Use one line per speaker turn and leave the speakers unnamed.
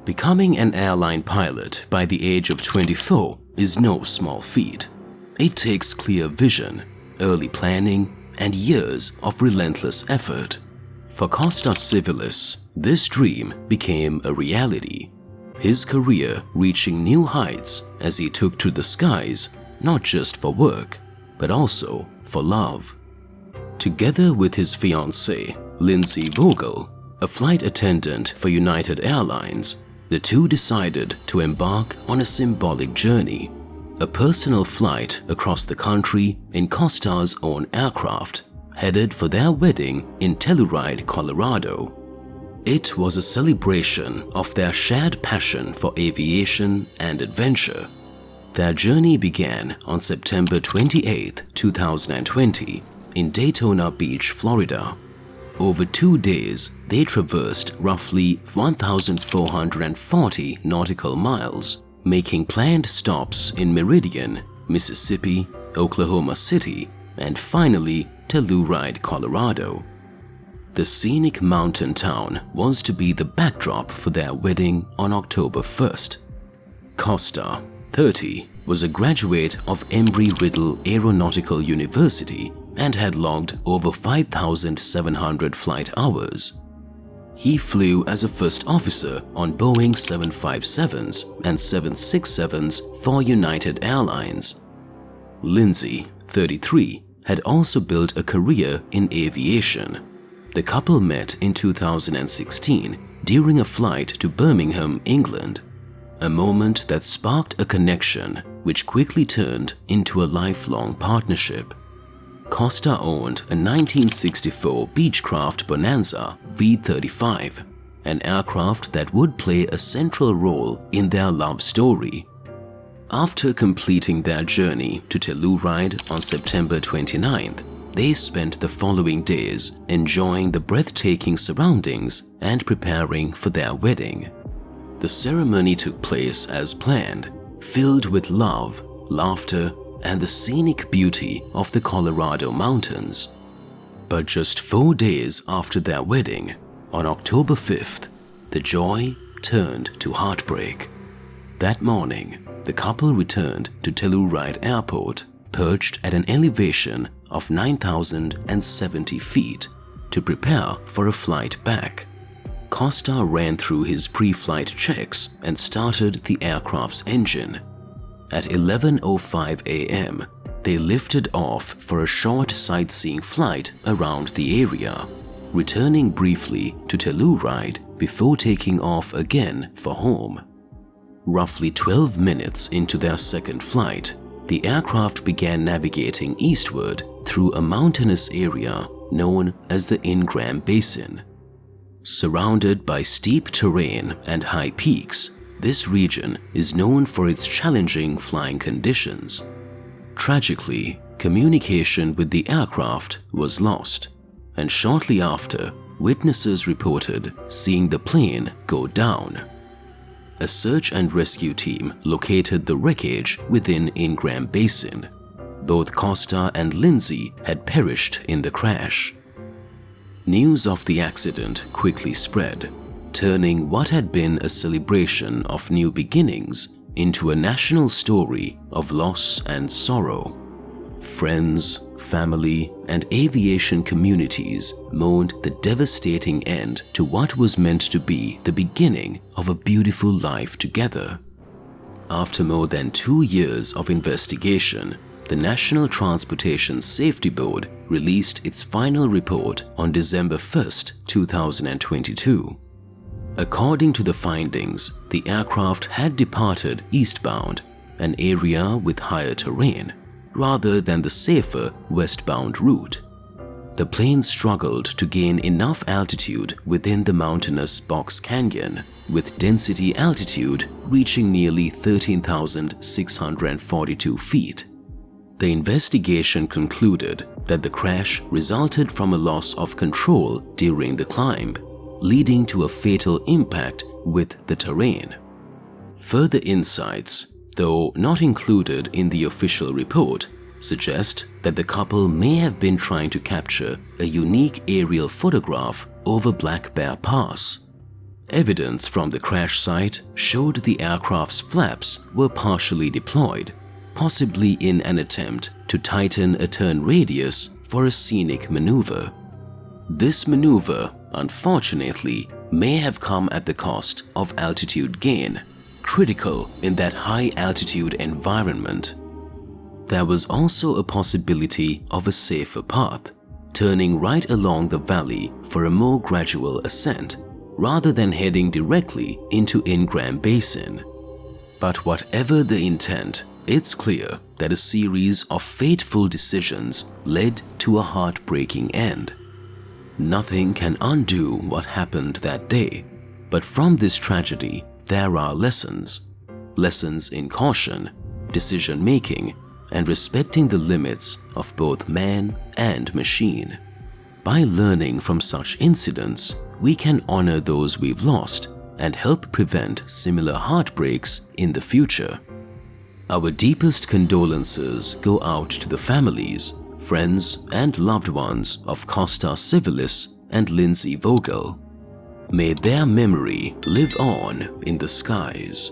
Becoming an airline pilot by the age of 24 is no small feat. It takes clear vision, early planning, and years of relentless effort. For Costa Civilis, this dream became a reality, his career reaching new heights as he took to the skies not just for work, but also for love. Together with his fiancée, Lindsay Vogel, a flight attendant for United Airlines, the two decided to embark on a symbolic journey, a personal flight across the country in Costa's own aircraft, headed for their wedding in Telluride, Colorado. It was a celebration of their shared passion for aviation and adventure. Their journey began on September 28, 2020, in Daytona Beach, Florida. Over 2 days, they traversed roughly 1,440 nautical miles, making planned stops in Meridian, Mississippi, Oklahoma City, and finally Telluride, Colorado. The scenic mountain town was to be the backdrop for their wedding on October 1st. Costa, 30, was a graduate of Embry-Riddle Aeronautical University and had logged over 5,700 flight hours. He flew as a first officer on Boeing 757s and 767s for United Airlines. Lindsay, 33, had also built a career in aviation. The couple met in 2016 during a flight to Birmingham, England, a moment that sparked a connection which quickly turned into a lifelong partnership. Costa owned a 1964 Beechcraft Bonanza V-35, an aircraft that would play a central role in their love story. After completing their journey to Telluride on September 29th, they spent the following days enjoying the breathtaking surroundings and preparing for their wedding. The ceremony took place as planned, filled with love, laughter, and the scenic beauty of the Colorado Mountains. But just 4 days after their wedding, on October 5th, the joy turned to heartbreak. That morning, the couple returned to Telluride Airport, perched at an elevation of 9,070 feet, to prepare for a flight back. Costa ran through his pre-flight checks and started the aircraft's engine. At 11:05 a.m., they lifted off for a short sightseeing flight around the area, returning briefly to Telluride before taking off again for home. Roughly 12 minutes into their second flight, the aircraft began navigating eastward through a mountainous area known as the Ingram Basin. Surrounded by steep terrain and high peaks, this region is known for its challenging flying conditions. Tragically, communication with the aircraft was lost, and shortly after, witnesses reported seeing the plane go down. A search and rescue team located the wreckage within Ingram Basin. Both Costa and Lindsay had perished in the crash. News of the accident quickly spread, turning what had been a celebration of new beginnings into a national story of loss and sorrow. Friends, family, and aviation communities mourned the devastating end to what was meant to be the beginning of a beautiful life together. After more than 2 years of investigation, the National Transportation Safety Board released its final report on December 1st, 2022. According to the findings, the aircraft had departed eastbound, an area with higher terrain, rather than the safer westbound route. The plane struggled to gain enough altitude within the mountainous Box Canyon, with density altitude reaching nearly 13,642 feet. The investigation concluded that the crash resulted from a loss of control during the climb, leading to a fatal impact with the terrain. Further insights, though not included in the official report, suggest that the couple may have been trying to capture a unique aerial photograph over Black Bear Pass. Evidence from the crash site showed the aircraft's flaps were partially deployed, possibly in an attempt to tighten a turn radius for a scenic maneuver. This maneuver, unfortunately, may have come at the cost of altitude gain, critical in that high-altitude environment. There was also a possibility of a safer path, turning right along the valley for a more gradual ascent, rather than heading directly into Ingram Basin. But whatever the intent, it's clear that a series of fateful decisions led to a heartbreaking end. Nothing can undo what happened that day, but from this tragedy there are lessons. Lessons in caution, decision-making, and respecting the limits of both man and machine. By learning from such incidents, we can honor those we've lost and help prevent similar heartbreaks in the future. Our deepest condolences go out to the families, friends, and loved ones of Costa Civilis and Lindsay Vogel. May their memory live on in the skies.